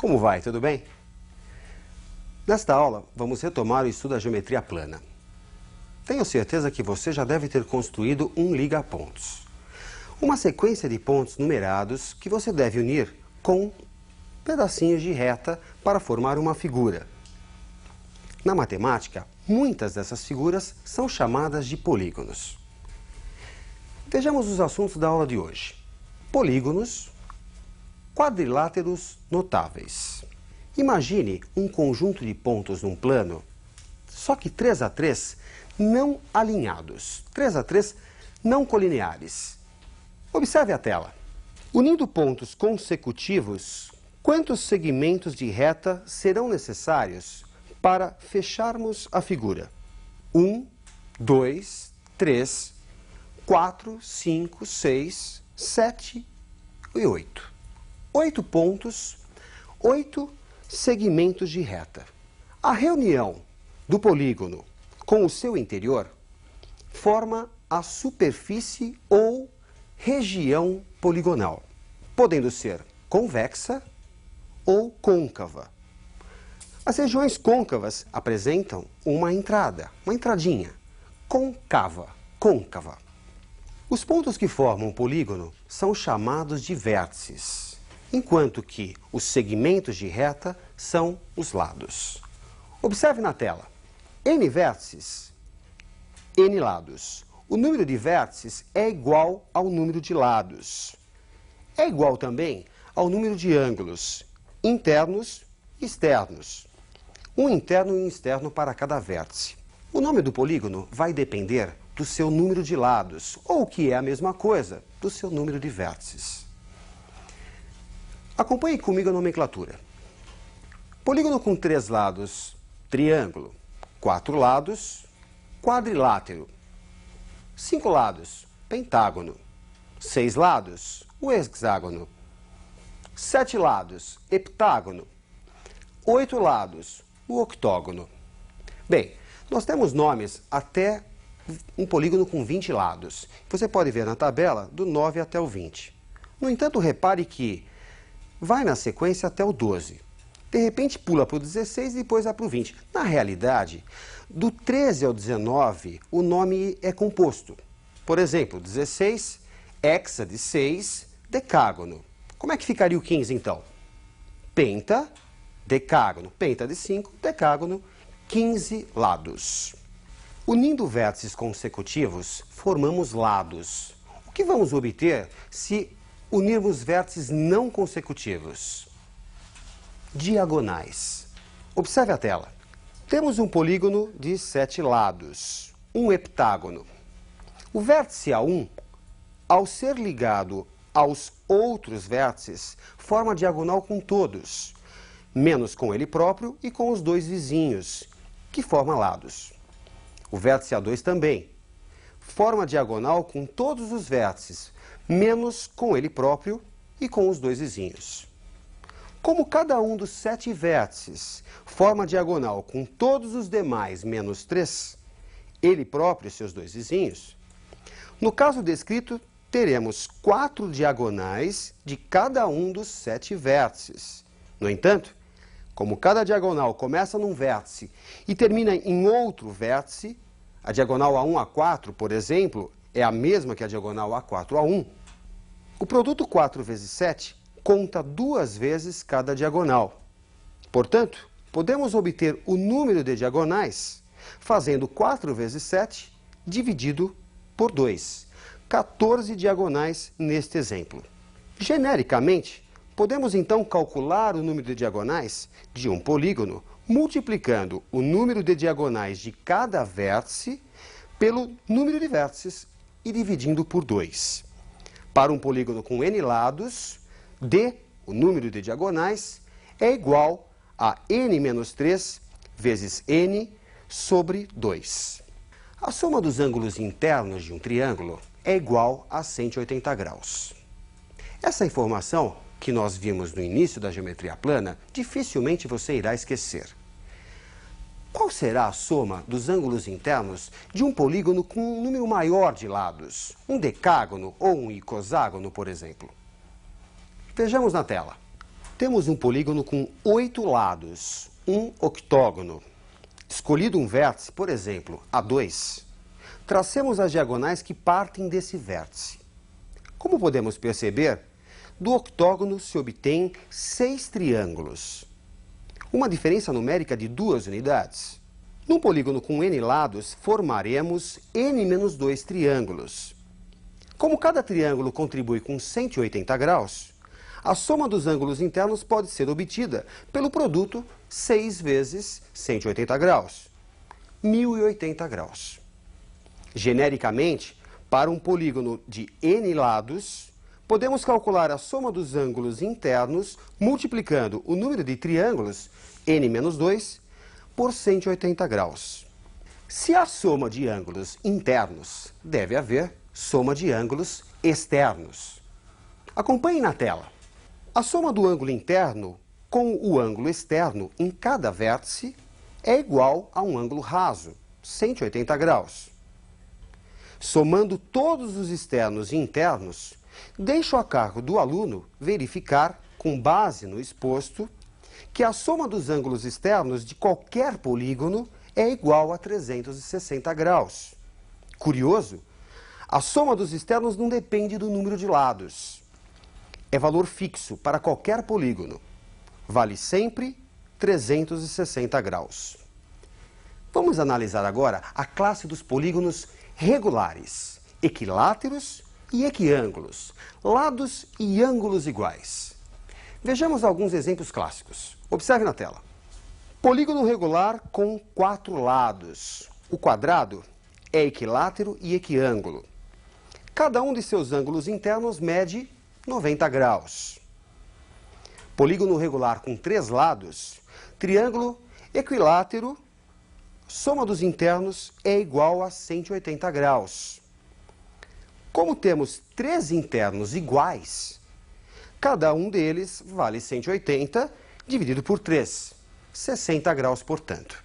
Como vai? Tudo bem? Nesta aula, vamos retomar o estudo da geometria plana. Tenho certeza que você já deve ter construído um liga-pontos. Uma sequência de pontos numerados que você deve unir com pedacinhos de reta para formar uma figura. Na matemática, muitas dessas figuras são chamadas de polígonos. Vejamos os assuntos da aula de hoje. Polígonos, quadriláteros notáveis. Imagine um conjunto de pontos num plano, só que 3 a 3 não alinhados, 3 a 3 não colineares. Observe a tela. Unindo pontos consecutivos, quantos segmentos de reta serão necessários para fecharmos a figura? 1, 2, 3, 4, 5, 6, 7 e 8. 8 pontos, 8 segmentos de reta. A reunião do polígono com o seu interior forma a superfície ou região poligonal, podendo ser convexa ou côncava. As regiões côncavas apresentam uma entrada, uma entradinha, côncava. Os pontos que formam o polígono são chamados de vértices, enquanto que os segmentos de reta são os lados. Observe na tela. N vértices, N lados. O número de vértices é igual ao número de lados. É igual também ao número de ângulos internos e externos. Um interno e um externo para cada vértice. O nome do polígono vai depender do seu número de lados, ou, o que é a mesma coisa, do seu número de vértices. Acompanhe comigo a nomenclatura. Polígono com 3 lados, triângulo. 4 lados, quadrilátero. 5 lados, pentágono. 6 lados, o hexágono. 7 lados, heptágono. 8 lados, o octógono. Bem, nós temos nomes até um polígono com 20 lados. Você pode ver na tabela do 9 até o 20. No entanto, repare que vai na sequência até o 12. De repente pula para o 16 e depois vai para o 20. Na realidade, do 13 ao 19, o nome é composto. Por exemplo, 16, hexa de 6, decágono. Como é que ficaria o 15 então? Penta, decágono. Penta de 5, decágono, 15 lados. Unindo vértices consecutivos, formamos lados. O que vamos obter se unirmos vértices não consecutivos? Diagonais. Observe a tela. Temos um polígono de 7 lados, um heptágono. O vértice A1, ao ser ligado aos outros vértices, forma diagonal com todos, menos com ele próprio e com os dois vizinhos, que formam lados. O vértice A2 também forma diagonal com todos os vértices, menos com ele próprio e com os dois vizinhos. Como cada um dos 7 vértices forma diagonal com todos os demais menos 3, ele próprio e seus dois vizinhos, no caso descrito, teremos 4 diagonais de cada um dos 7 vértices. No entanto, como cada diagonal começa num vértice e termina em outro vértice, a diagonal A1 a 4, por exemplo, é a mesma que a diagonal A4 a 1, o produto 4 vezes 7 conta 2 vezes cada diagonal. Portanto, podemos obter o número de diagonais fazendo 4 vezes 7 dividido por 2. 14 diagonais neste exemplo. Genericamente, podemos então calcular o número de diagonais de um polígono multiplicando o número de diagonais de cada vértice pelo número de vértices e dividindo por 2. Para um polígono com n lados, D, o número de diagonais, é igual a n menos 3 vezes n sobre 2. A soma dos ângulos internos de um triângulo é igual a 180 graus. Essa informação que nós vimos no início da geometria plana, dificilmente você irá esquecer. Qual será a soma dos ângulos internos de um polígono com um número maior de lados? Um decágono ou um icoságono, por exemplo? Vejamos na tela. Temos um polígono com 8 lados, um octógono. Escolhido um vértice, por exemplo, A2, tracemos as diagonais que partem desse vértice. Como podemos perceber, do octógono se obtém 6 triângulos. Uma diferença numérica de 2 unidades. Num polígono com n lados, formaremos n-2 triângulos. Como cada triângulo contribui com 180 graus, a soma dos ângulos internos pode ser obtida pelo produto 6 vezes 180 graus, 1080 graus. Genericamente, para um polígono de n lados, podemos calcular a soma dos ângulos internos multiplicando o número de triângulos, n-2, por 180 graus. Se há soma de ângulos internos, deve haver soma de ângulos externos. Acompanhe na tela. A soma do ângulo interno com o ângulo externo em cada vértice é igual a um ângulo raso, 180 graus. Somando todos os externos e internos, deixo a cargo do aluno verificar, com base no exposto, que a soma dos ângulos externos de qualquer polígono é igual a 360 graus. Curioso, a soma dos externos não depende do número de lados. É valor fixo para qualquer polígono. Vale sempre 360 graus. Vamos analisar agora a classe dos polígonos regulares, equiláteros e equiângulos, lados e ângulos iguais. Vejamos alguns exemplos clássicos. Observe na tela. Polígono regular com 4 lados. O quadrado é equilátero e equiângulo. Cada um de seus ângulos internos mede 90 graus. Polígono regular com 3 lados. Triângulo equilátero. Soma dos internos é igual a 180 graus. Como temos 3 internos iguais, cada um deles vale 180 dividido por 3, 60 graus, portanto.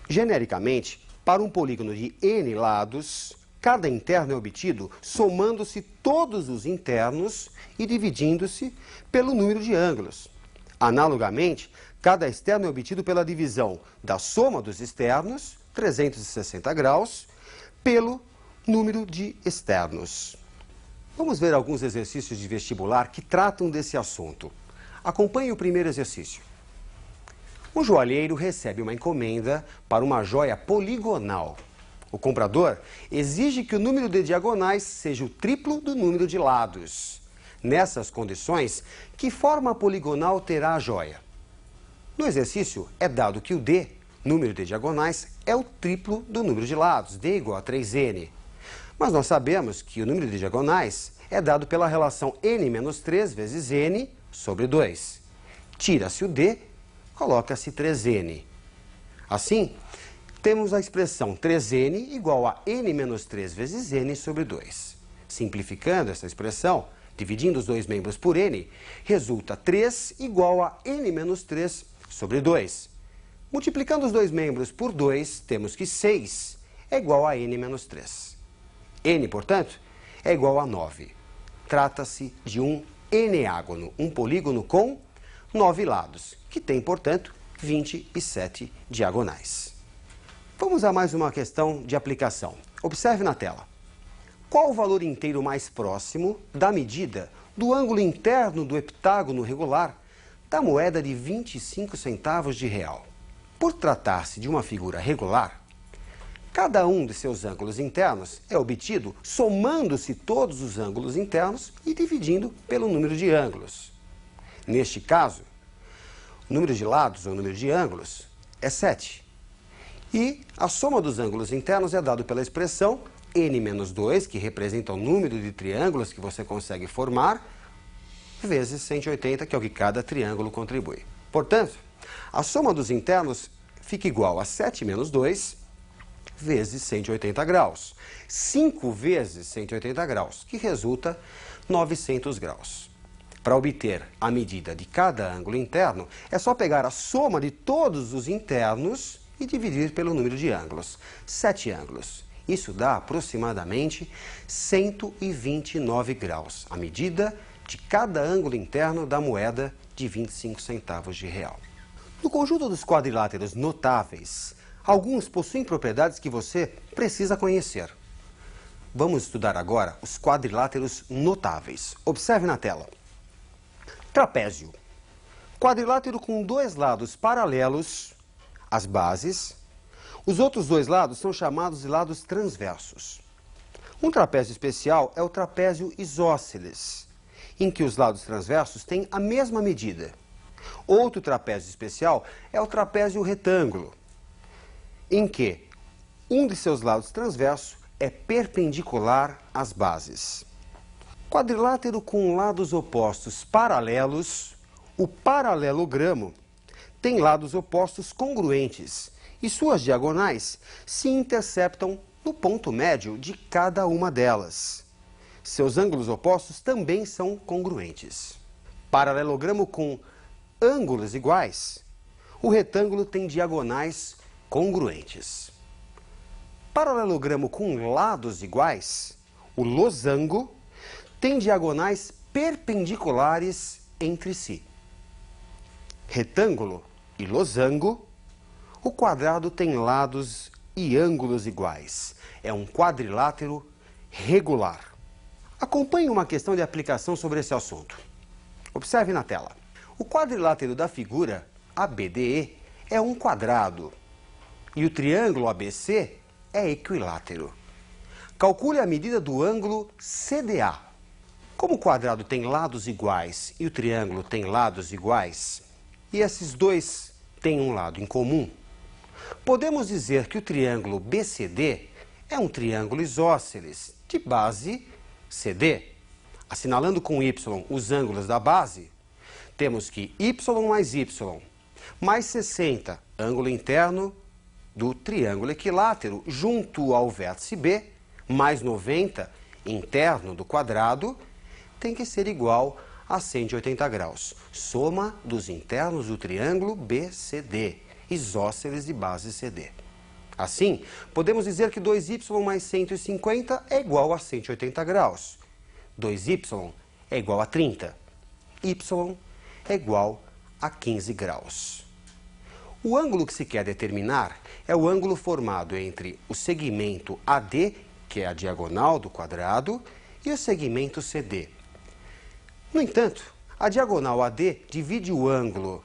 Genericamente, para um polígono de n lados, cada interno é obtido somando-se todos os internos e dividindo-se pelo número de ângulos. Analogamente, cada externo é obtido pela divisão da soma dos externos, 360 graus, pelo número de externos. Vamos ver alguns exercícios de vestibular que tratam desse assunto. Acompanhe o primeiro exercício. Um joalheiro recebe uma encomenda para uma joia poligonal. O comprador exige que o número de diagonais seja o triplo do número de lados. Nessas condições, que forma poligonal terá a joia? No exercício, é dado que o D, número de diagonais, é o triplo do número de lados, D igual a 3n. Mas nós sabemos que o número de diagonais é dado pela relação n menos 3 vezes n sobre 2. Tira-se o D, coloca-se 3n. Assim, temos a expressão 3n igual a n menos 3 vezes n sobre 2. Simplificando essa expressão, dividindo os dois membros por n, resulta 3 igual a n menos 3 sobre 2. Multiplicando os dois membros por 2, temos que 6 é igual a n menos 3. N, portanto, é igual a 9. Trata-se de um eneágono, um polígono com 9 lados, que tem, portanto, 27 diagonais. Vamos a mais uma questão de aplicação. Observe na tela. Qual o valor inteiro mais próximo da medida do ângulo interno do heptágono regular da moeda de 25 centavos de real? Por tratar-se de uma figura regular, cada um de seus ângulos internos é obtido somando-se todos os ângulos internos e dividindo pelo número de ângulos. Neste caso, o número de lados ou número de ângulos é 7. E a soma dos ângulos internos é dado pela expressão n menos 2, que representa o número de triângulos que você consegue formar, vezes 180, que é o que cada triângulo contribui. Portanto, a soma dos internos fica igual a 7 menos 2 vezes 180 graus. 5 vezes 180 graus, que resulta 900 graus. Para obter a medida de cada ângulo interno, é só pegar a soma de todos os internos e dividir pelo número de ângulos. 7 ângulos. Isso dá aproximadamente 129 graus, a medida de cada ângulo interno da moeda de 25 centavos de real. No conjunto dos quadriláteros notáveis, alguns possuem propriedades que você precisa conhecer. Vamos estudar agora os quadriláteros notáveis. Observe na tela. Trapézio. Quadrilátero com dois lados paralelos, as bases. Os outros dois lados são chamados de lados transversos. Um trapézio especial é o trapézio isósceles, em que os lados transversos têm a mesma medida. Outro trapézio especial é o trapézio retângulo, em que um de seus lados transversos é perpendicular às bases. Quadrilátero com lados opostos paralelos, o paralelogramo, tem lados opostos congruentes e suas diagonais se interceptam no ponto médio de cada uma delas. Seus ângulos opostos também são congruentes. Paralelogramo com ângulos iguais, o retângulo tem diagonais congruentes. Paralelogramo com lados iguais, o losango, tem diagonais perpendiculares entre si. Retângulo e losango, o quadrado tem lados e ângulos iguais. É um quadrilátero regular. Acompanhe uma questão de aplicação sobre esse assunto. Observe na tela. O quadrilátero da figura ABDE é um quadrado e o triângulo ABC é equilátero. Calcule a medida do ângulo CDA. Como o quadrado tem lados iguais e o triângulo tem lados iguais, e esses dois têm um lado em comum, podemos dizer que o triângulo BCD é um triângulo isósceles de base CD. Assinalando com Y os ângulos da base, temos que Y mais 60, ângulo interno do triângulo equilátero, junto ao vértice B, mais 90, interno do quadrado, tem que ser igual a 180 graus. Soma dos internos do triângulo BCD, isósceles de base CD. Assim, podemos dizer que 2y mais 150 é igual a 180 graus. 2y é igual a 30. Y é igual a 15 graus. O ângulo que se quer determinar é o ângulo formado entre o segmento AD, que é a diagonal do quadrado, e o segmento CD. No entanto, a diagonal AD divide o ângulo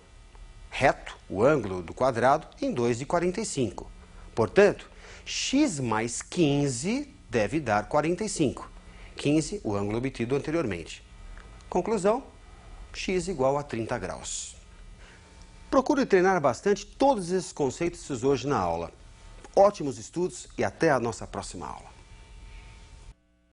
reto, o ângulo do quadrado, em 2 de 45. Portanto, x mais 15 deve dar 45. 15, o ângulo obtido anteriormente. Conclusão, x igual a 30 graus. Procure treinar bastante todos esses conceitos hoje na aula. Ótimos estudos e até a nossa próxima aula.